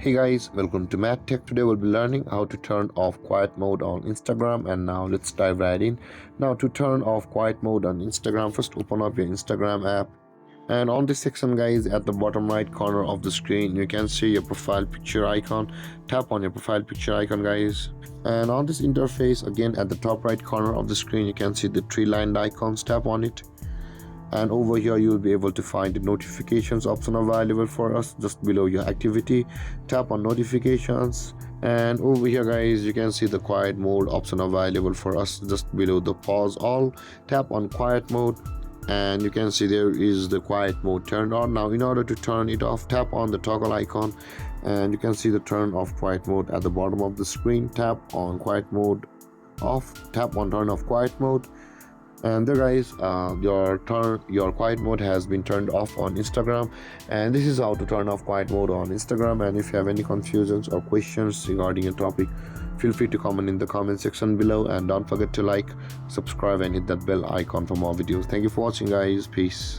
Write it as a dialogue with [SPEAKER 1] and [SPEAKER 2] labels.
[SPEAKER 1] Hey guys, welcome to Matt Tech. Today we'll be learning how to turn off quiet mode on Instagram, and now let's dive right in. Now to turn off quiet mode on Instagram, first open up your Instagram app, and on this section guys, at the bottom right corner of the screen you can see your profile picture icon. Tap on your profile picture icon guys, and on this interface again at the top right corner of the screen you can see the three lined icons. Tap on it, and over here you will be able to find the notifications option available for us just below your activity. Tap on notifications, and over here guys you can see the quiet mode option available for us just below the pause all. Tap on quiet mode, and you can see there is the quiet mode turned on. Now in order to turn it off, tap on the toggle icon, and you can see the turn off quiet mode at the bottom of the screen. Tap on quiet mode off, tap on turn off quiet mode, and there guys, your quiet mode has been turned off on Instagram. And this is how to turn off quiet mode on Instagram. And if you have any confusions or questions regarding a topic, feel free to comment in the comment section below, and don't forget to like, subscribe and hit that bell icon for more videos. Thank you for watching guys. Peace.